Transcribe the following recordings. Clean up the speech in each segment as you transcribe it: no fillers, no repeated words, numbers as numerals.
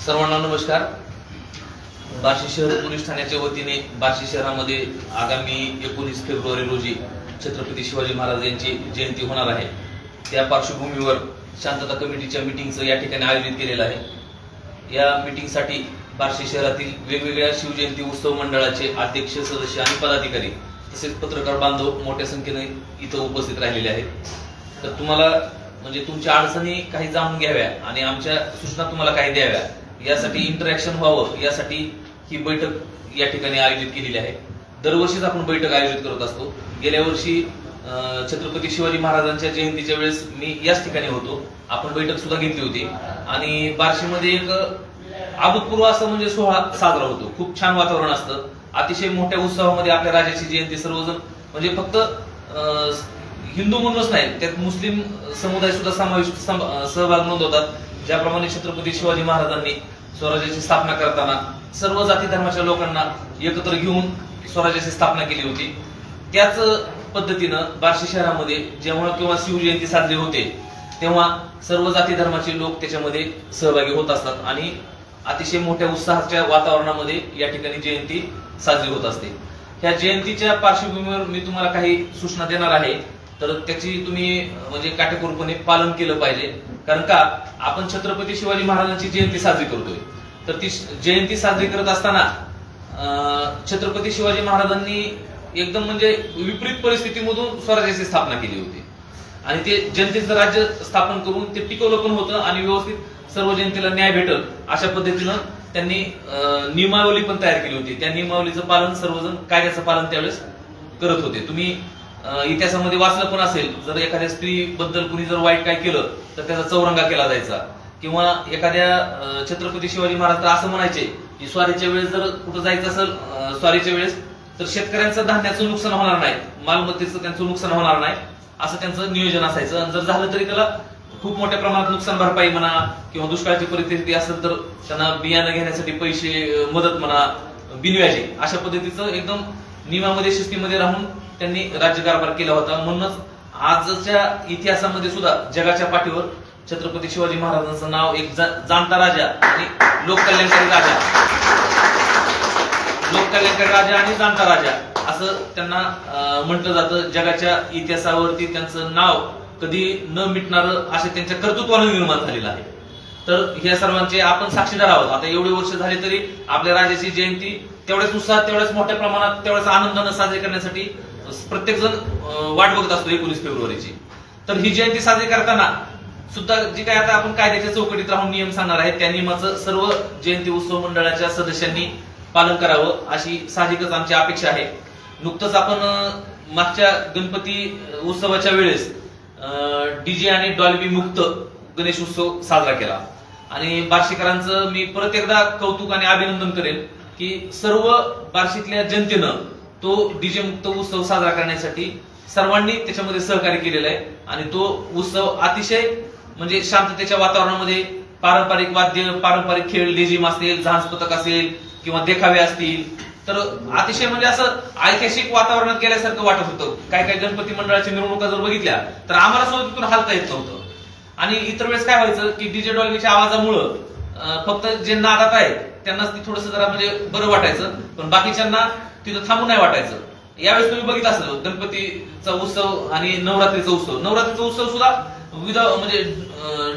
सर्वांना नमस्कार। बार्शी शहर पोलीस ठाण्याच्या वतीने बार्शी शहरामध्ये आगामी 19 फेब्रुवारी रोजी छत्रपती शिवाजी महाराज यांची जयंती होणार आहे। त्या पार्श्वभूमीवर शांतता कमिटीच्या मीटिंगचं या ठिकाणी आयोजित केलेलं आहे। या मीटिंगसाठी बार्शी शहरातील वेगवेगळ्या शिवजयंती उत्सव मंडळाचे अध्यक्ष, सदस्य आणि पदाधिकारी तसेच पत्रकार बांधव मोठ्या संख्येने इथं उपस्थित राहिलेले आहेत। तर तुम्हाला म्हणजे तुमच्या अडचणी काही जाणून घ्याव्या आणि आमच्या सूचना तुम्हाला काही द्याव्या, यासाठी इंटरॅक्शन व्हावं, यासाठी ही बैठक या ठिकाणी आयोजित केलेली आहे। दरवर्षीच आपण बैठक आयोजित करत असतो। गेल्या वर्षी छत्रपती शिवाजी महाराजांच्या जयंतीच्या वेळेस मी याच ठिकाणी होतो। आपण बैठक सुद्धा घेतली होती आणि बार्शीमध्ये एक अभूतपूर्व असं म्हणजे सोहळा साजरा होतो। खूप छान वातावरण असतं। अतिशय मोठ्या उत्सवामध्ये आपल्या राजाची जयंती सर्वजण म्हणजे फक्त हिंदू म्हणूनच नाही, त्यात मुस्लिम समुदाय सुद्धा सहभाग नोंदवतात। ज्याप्रमाणे छत्रपती शिवाजी महाराजांनी स्वराज्याची स्थापना करताना सर्व जाती धर्माच्या लोकांना एकत्र घेऊन स्वराज्याची स्थापना केली होती, त्याच पद्धतीनं बार्शी शहरामध्ये जेव्हा किंवा शिवजयंती साजरी होते तेव्हा सर्व जाती धर्माचे लोक त्याच्यामध्ये सहभागी होत असतात आणि अतिशय मोठ्या उत्साहाच्या वातावरणामध्ये या ठिकाणी जयंती साजरी होत असते। ह्या जयंतीच्या पार्श्वभूमीवर मी तुम्हाला काही सूचना देणार आहे, तर त्याची तुम्ही म्हणजे काटेकोरपणे पालन केलं पाहिजे। कारण का आपण छत्रपती शिवाजी महाराजांची जयंती साजरी करतोय, तर ती जयंती साजरी करत असताना छत्रपती शिवाजी महाराजांनी एकदम म्हणजे विपरीत परिस्थितीमधून स्वराज्याची स्थापना केली होती आणि ते जनतेचं राज्य स्थापन करून ते टिकवलं पण होतं आणि व्यवस्थित सर्व जनतेला न्याय भेटल अशा पद्धतीनं त्यांनी नियमावली पण तयार केली होती। त्या नियमावलीचं पालन सर्वजण, कायद्याचं पालन त्यावेळेस करत होते। तुम्ही इतिहासामध्ये वाचलं पण असेल, जर एखाद्या स्त्री बद्दल कुणी जर वाईट काय केलं तर त्याचा चौरंगा केला जायचा, किंवा एखाद्या छत्रपती शिवाजी महाराज असं म्हणायचे की स्वारीच्या वेळेस जर कुठं जायचं असेल स्वारीच्या वेळेस तर शेतकऱ्यांचं धान्याचं नुकसान होणार नाही, मालमत्तेचं त्यांचं नुकसान होणार नाही, असं त्यांचं नियोजन असायचं। आणि जर झालं तरी त्याला खूप मोठ्या प्रमाणात नुकसान भरपाई म्हणा किंवा दुष्काळाची परिस्थिती असेल तर त्यांना बियाणं घेण्यासाठी पैसे मदत म्हणा, बिनव्याजी अशा पद्धतीचं एकदम नियमामध्ये शिस्तीमध्ये राहून त्यांनी राज्यकारभार केला होता। म्हणूनच आजच्या इतिहासामध्ये सुद्धा जगाच्या पाठीवर छत्रपती शिवाजी महाराजांचं नाव एक जाणता राजा आणि लोककल्याणकारी राजा आणि जाणता राजा असं त्यांना म्हटलं जातं। जगाच्या इतिहासावरती त्यांचं नाव कधी न मिटणारं असे त्यांच्या कर्तृत्वाने निर्माण झालेलं आहे। तर ह्या सर्वांचे आपण साक्षीदार आहोत। आता एवढे वर्ष झाले तरी आपल्या राजाची जयंती तेवढ्याच उत्साहात, तेवढ्याच मोठ्या प्रमाणात, तेवढ्याच आनंदानं साजरी करण्यासाठी प्रत्येक जण वाट बघत असतो 19 फेब्रुवारीची। तर ही जयंती साजरी करताना सुद्धा जी काय आता आपण कायद्याच्या चौकटीत राहून नियम सांगणार आहे, त्या नियमाचं सर्व जयंती उत्सव मंडळाच्या सदस्यांनी पालन करावं अशी साहजिकच आमची अपेक्षा आहे। नुकतंच आपण मागच्या गणपती उत्सवाच्या वेळेस डीजे आणि डॉल्बी मुक्त गणेश उत्सव साजरा केला आणि बार्शीकरांचं मी परत एकदा कौतुक आणि अभिनंदन करेन की सर्व बार्शीतल्या जनतेनं तो डीजे मुक्त उत्सव साजरा करण्यासाठी सर्वांनी त्याच्यामध्ये सहकार्य केलेलं आहे आणि तो उत्सव अतिशय म्हणजे शांततेच्या वातावरणामध्ये पारंपरिक वाद्य, पारंपरिक खेळ, लेझिम असेल, झांज पथक असेल किंवा देखावे असतील, तर अतिशय म्हणजे असं ऐतिहासिक वातावरणात गेल्यासारखं वाटत होतं। काय काय गणपती मंडळाच्या मिरवणुका जर बघितल्या तर आम्हाला सुद्धा तिथून हालता येत नव्हतं। आणि इतर वेळेस काय व्हायचं की डीजे डॉल्बीच्या आवाजामुळं फक्त जे नादात आहेत त्यांनाच ती थोडंसं जरा म्हणजे बरं वाटायचं, पण बाकीच्यांना तिथं थांबून नाही वाटायचं। यावेळेस तुम्ही बघितलं असेल गणपतीचा उत्सव आणि नवरात्रीचा उत्सव सुद्धा म्हणजे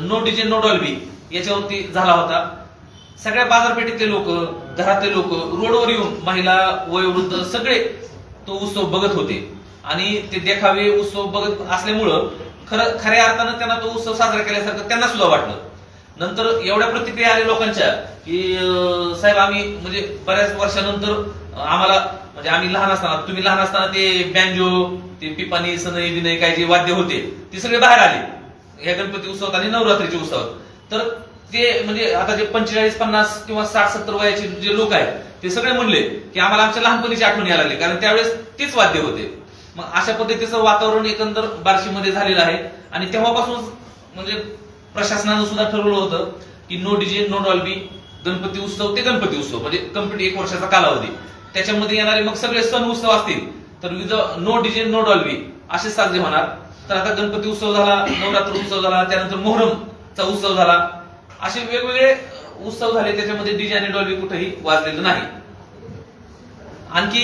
नो डीजे नो डॉल्बी याच्यावरती झाला होता। सगळ्या बाजारपेठेतले लोक, घरातले लोक, रोडवर येऊन महिला, वयोवृद्ध सगळे तो उत्सव बघत होते आणि ते देखावे उत्सव बघत असल्यामुळं खऱ्या अर्थानं त्यांना तो उत्सव साजरा केल्यासारखं त्यांना सुद्धा वाटलं। नंतर एवढ्या प्रतिक्रिया आल्या लोकांच्या की साहेब आम्ही म्हणजे बऱ्याच वर्षानंतर आम्हाला म्हणजे आम्ही लहान असताना, तुम्ही लहान असताना ते बँजो, ते पिपाणी, सनई बिनई काय जे वाद्य होते ते सगळे बाहेर आले या गणपती उत्सवात आणि नवरात्रीच्या उत्सवात। तर ते म्हणजे आता जे 45, 50 किंवा 60, 70 वयाचे जे लोक आहेत ते सगळे म्हणले की आम्हाला आमच्या लहानपणीची आठवण यायला लागली, कारण त्यावेळेस तीच वाद्य होते। मग अशा पद्धतीचं वातावरण एकंदर बार्शीमध्ये झालेलं आहे आणि तेव्हापासून म्हणजे प्रशासनानं सुद्धा ठरवलं होतं की no DJ no Dolby, Ganpati उत्सव ते गणपती उत्सव म्हणजे कंप्लीट 1 वर्षाचा कालावधी, त्याच्यामध्ये येणारे मग सगळे सण उत्सव असतील तर नो डीजे नो डॉल्बी असे साजरे होणार। तर आता गणपती उत्सव झाला, नवरात्र उत्सव झाला, त्यानंतर मोहरमचा उत्सव झाला, असे वेगवेगळे उत्सव झाले त्याच्यामध्ये डीजे आणि डॉल्बी कुठेही वाजलेलं नाही. आणखी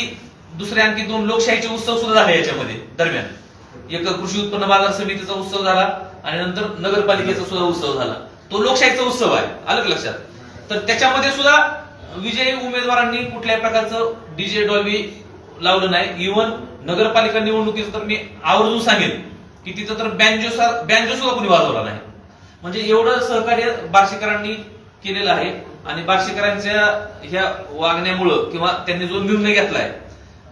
आणखी 2 लोकशाहीचे उत्सव सुद्धा झाले याच्यामध्ये दरम्यान. एक कृषी उत्पन्न बाजार समितीचा उत्सव झाला आणि नंतर नगरपालिकेचा सुद्धा उत्सव झाला. तो लोकशाहीचा उत्सव आहे, आलं लक्षात. तर त्याच्यामध्ये सुद्धा विजयी उमेदवारांनी कुठल्याही प्रकारचं डीजे डॉल्बी लावलं नाही. इव्हन नगरपालिका निवडणुकीचं तर मी आवर्जून सांगेन की तिथं तर बँजो सुद्धा कोणी वाजवला नाही. म्हणजे एवढं सहकार्य बार्शीकरांनी केलेलं आहे. आणि बार्शीकरांच्या ह्या वागण्यामुळं किंवा त्यांनी जो निर्णय घेतलाय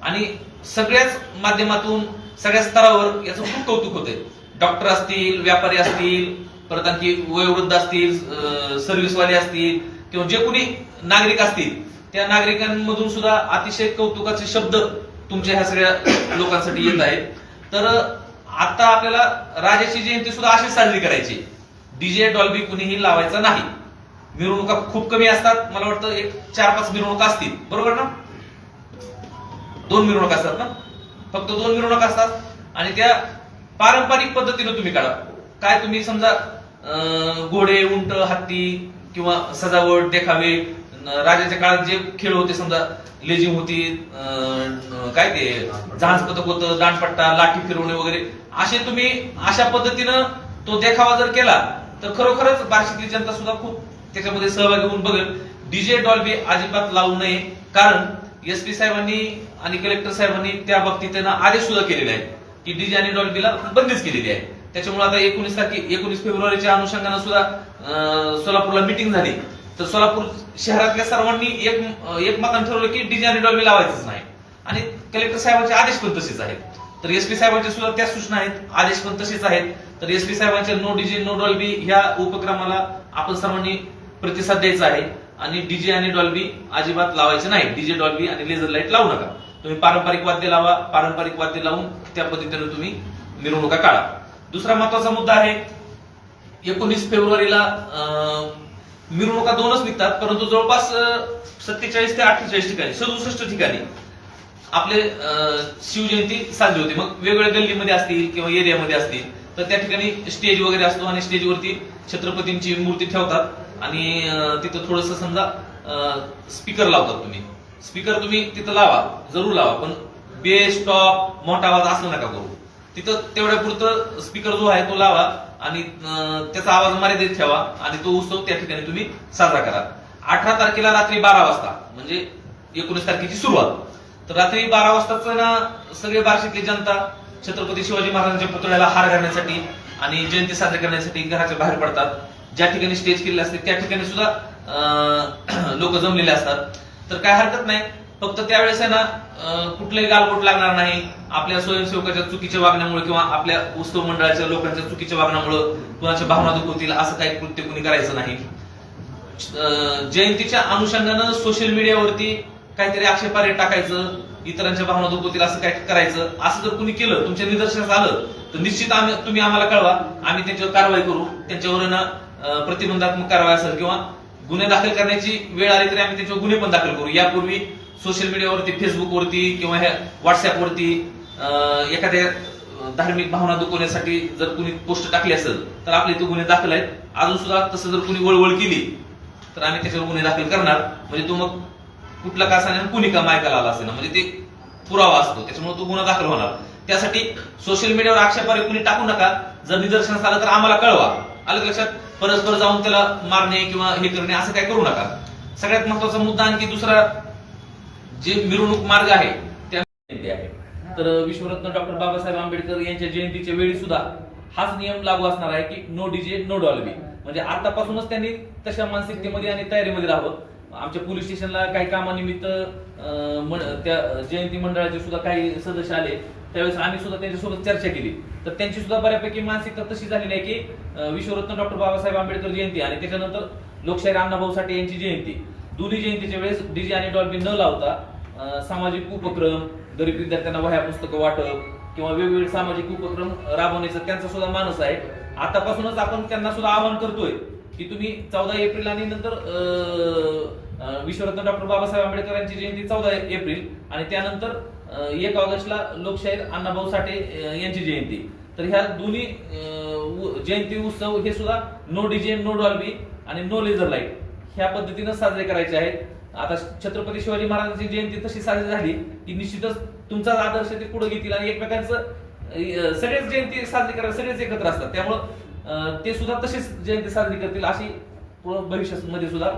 आणि सगळ्याच माध्यमातून सगळ्या स्तरावर याचं खूप कौतुक होतंय. डॉक्टर असतील, व्यापारी असतील, परत आणखी वयोवृद्ध असतील, सर्व्हिसवाले असतील किंवा जे कोणी नागरिक असतील त्या नागरिकांमधून सुद्धा अतिशय कौतुकाचे शब्द तुमच्या ह्या सगळ्या लोकांसाठी येत आहेत. तर आता आपल्याला राजाची जयंती सुद्धा अशीच साजरी करायची. डीजे डॉल्बी कुणीही लावायचा नाही. मिरवणुका खूप कमी असतात, मला वाटतं एक 4-5 मिरवणुका असतील, बरोबर ना? 2 मिरवणुका असतात ना, फक्त 2 मिरवणुका असतात. आणि त्या पारंपरिक पद्धतीने तुम्ही काढा. काय तुम्ही समजा घोडे, उंट, हत्ती किंवा सजावट, देखावे, राजाच्या काळात जे खेळ होते, समजा लेझिम होती, काय ते जहाज पथक होतं, दांडपट्टा, लाठी फिरवणे वगैरे, असे तुम्ही अशा पद्धतीनं तो देखावा जर केला तर खरोखरच बार्शीतली जनता सुद्धा खूप त्याच्यामध्ये सहभागी होऊन बघेल. डीजे डॉल्बी अजिबात लावू नये, कारण एसपी साहेबांनी आणि कलेक्टर साहेबांनी त्या बाबतीत त्यांना आदेश सुद्धा केलेले आहेत की डीजे आणि डॉल्बीला बंदीच केलेली आहे. त्याच्यामुळे आता 19 फेब्रुवारीच्या अनुषंगानं सुद्धा सोलापूरला मिटिंग झाली. तर सोलापूर शहरातल्या सर्वांनी एकमतानं ठरवलं की डीजे आणि डॉल्बी लावायचंच नाही. आणि कलेक्टर साहेबांचे आदेश पण तसेच आहेत. तर एसपी साहेबांच्या सुद्धा त्या सूचना आहेत, आदेश पण तसेच आहेत. तर एसपी साहेबांच्या नो डीजे नो डॉल्बी ह्या उपक्रमाला आपण सर्वांनी प्रतिसाद द्यायचा आहे. आणि डीजे आणि डॉल्बी अजिबात लावायचे नाही. डीजे डॉल्बी आणि लेझर लाईट लावू नका. तुम्ही पारंपरिक वाद्य लावा, पारंपरिक वाद्य लावून त्या पद्धतीने तुम्ही मिरवणुका काढा. दुसरा महत्वाचा मुद्दा आहे, 19 फेब्रुवारीला मिरवणुका 2च निघतात, परंतु जवळपास 47 ते 48 ठिकाणी, 67 ठिकाणी आपले शिवजयंती साजरी होते. मग वेगवेगळ्या गल्लीमध्ये असतील किंवा एरियामध्ये असतील तर त्या ठिकाणी स्टेज वगैरे असतो आणि स्टेजवरती छत्रपतींची मूर्ती ठेवतात आणि तिथं थोडस समजा स्पीकर लावतात. स्पीकर तुम्ही तिथं लावा, जरूर लावा, पण बेस, टॉप, मोठा आवाज असं नका करू. तिथं तेवढ्या पुरतं स्पीकर जो आहे तो लावा आणि त्याचा आवाज मर्यादित ठेवा आणि तो उत्सव त्या ठिकाणी तुम्ही साजरा करा. 18 तारखेला रात्री 12 वाजता म्हणजे 19 तारखेची सुरुवात. तर रात्री 12 वाजताच ना सगळे बार्शीतली जनता छत्रपती शिवाजी महाराजांच्या पुतळ्याला हार घालण्यासाठी आणि जयंती साजरी करण्यासाठी घराच्या बाहेर पडतात. ज्या ठिकाणी स्टेज केलेले असते त्या ठिकाणी सुद्धा लोक जमलेले असतात. तर काय हरकत नाही, फक्त त्यावेळेस आहे ना कुठलंही गालबोट लागणार नाही. आपल्या स्वयंसेवकाच्या चुकीच्या वागण्यामुळे किंवा आपल्या उत्सव मंडळाच्या लोकांच्या चुकीच्या वागण्यामुळे कुणाच्या भावना दुखवतील असं काही कृत्य कुणी करायचं नाही. जयंतीच्या अनुषंगानं सोशल मीडियावरती काहीतरी आक्षेपार्ह टाकायचं, इतरांच्या भावना दुखवतील असं काय करायचं, असं जर कुणी केलं, तुमच्या निदर्शनास आलं तर निश्चित तुम्ही आम्हाला कळवा, आम्ही त्यांच्यावर कारवाई करू. त्यांच्यावर ना प्रतिबंधात्मक कारवाई असेल किंवा गुन्हे दाखल करण्याची वेळ आली तरी आम्ही त्याच्यावर गुन्हे पण दाखल करू. यापूर्वी सोशल मीडियावरती, फेसबुकवरती किंवा व्हॉट्सअपवरती एखाद्या धार्मिक भावना दुखवण्यासाठी जर कुणी पोस्ट टाकली असेल तर आपले ते गुन्हे दाखल आहेत. अजून सुद्धा तसं जर कुणी वळवळ केली तर आम्ही त्याच्यावर गुन्हे दाखल करणार. म्हणजे तो मग कुठला का असा कुणी का मायकाला आला असेल ना, म्हणजे ते पुरावा असतो, त्याच्यामुळे तो गुन्हा दाखल होणार. त्यासाठी सोशल मीडियावर आक्षेपार्ह कुणी टाकू नका. जर निदर्शनास आलं तर आम्हाला कळवा. आलं लक्षात? परस्पर जाऊन त्याला मारणे किंवा हे करणे असं काय करू नका. सगळ्यात महत्वाचा मुद्दा आणखी दुसरा जे मिरवणूक मार्ग आहे त्या आहे. तर विश्वरत्न डॉक्टर बाबासाहेब आंबेडकर यांच्या जयंतीच्या वेळी सुद्धा हाच नियम लागू असणार आहे की नो डीजे नो डॉल्बी. म्हणजे आतापासूनच त्यांनी तशा मानसिकतेमध्ये आणि तयारीमध्ये राहावं. आमच्या पोलीस स्टेशनला काही कामानिमित्त त्या जयंती मंडळाचे सुद्धा काही सदस्य आले, त्यावेळेस आम्ही सुद्धा त्यांच्यासोबत चर्चा केली. तर त्यांची सुद्धा बऱ्यापैकी मानसिकता तशी झालेली आहे की विश्वरत्न डॉक्टर बाबासाहेब आंबेडकर जयंती आणि त्याच्यानंतर लोकशाहीर अण्णाभाऊ साठे यांची जयंती, दोन्ही जयंतीच्या वेळेस डीजे आणि डॉल्बी न लावता सामाजिक उपक्रम, गरीब विद्यार्थ्यांना वह्या पुस्तकं वाटप किंवा वेगवेगळे सामाजिक उपक्रम राबवण्याचा त्यांचा सुद्धा मानस आहे. आतापासूनच आपण त्यांना सुद्धा आवाहन करतोय की तुम्ही 14 एप्रिल आणि नंतर विश्वरत्न डॉक्टर बाबासाहेब आंबेडकर यांची जयंती 14 एप्रिल आणि त्यानंतर 1 ऑगस्टला लोकशाहीर अण्णाभाऊ साठे यांची जयंती. तर ह्या दोन्ही जयंती उत्सव हे सुद्धा नो डीजे नो डॉल्बी आणि नो लेझर लाईट ह्या पद्धतीनं साजरे करायचे आहेत. आता छत्रपती शिवाजी महाराजांची जयंती तशी साजरी झाली की निश्चितच तुमचा आदर्श ते पुढे घेतील आणि एकमेकांचं सगळेच जयंती साजरी करायला सगळेच एकत्र असतात, त्यामुळं ते सुद्धा तशीच जयंती साजरी करतील अशी भविष्यामध्ये सुद्धा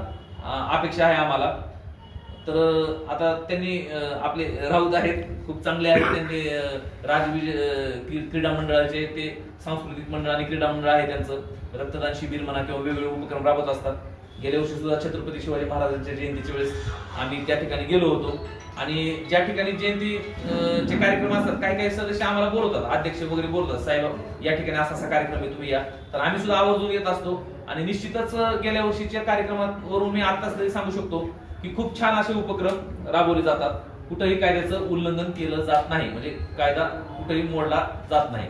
अपेक्षा आहे आम्हाला. तर आता त्यांनी आपले राऊत आहेत, खूप चांगले आहेत. त्यांनी राजविजय क्रीडा मंडळाचे ते सांस्कृतिक मंडळ आणि क्रीडा मंडळ आहे त्यांचं रक्तदान शिबिर म्हणा किंवा वेगवेगळे उपक्रम राबवत असतात. गेल्या वर्षी सुद्धा छत्रपती शिवाजी महाराजांच्या जयंतीच्या वेळेस आम्ही त्या ठिकाणी गेलो होतो आणि ज्या ठिकाणी जयंतीचे कार्यक्रम असतात काही काही सदस्य आम्हाला बोलवतात, अध्यक्ष वगैरे बोलतात, साहेब या ठिकाणी असा कार्यक्रम आहे तुम्ही या, तर आम्ही सुद्धा आवर्जून येत असतो. आणि निश्चितच गेल्या वर्षीच्या कार्यक्रमावरून मी आताच तरी सांगू शकतो की खूप छान असे उपक्रम राबवले जातात. कुठेही कायद्याचं उल्लंघन केलं जात नाही, म्हणजे कायदा कुठेही मोडला जात नाही.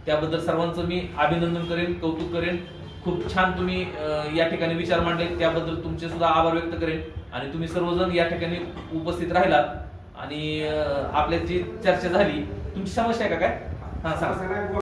त्याबद्दल सर्वांचं मी अभिनंदन करेन, कौतुक करेन. खूप छान तुम्ही या ठिकाणी विचार मांडले, त्याबद्दल तुमचे सुद्धा आभार व्यक्त करेन. आणि तुम्ही सर्वजण या ठिकाणी उपस्थित राहिलात आणि आपल्या जी चर्चा झाली. तुमची समस्या आहे का काय? हा सांगा.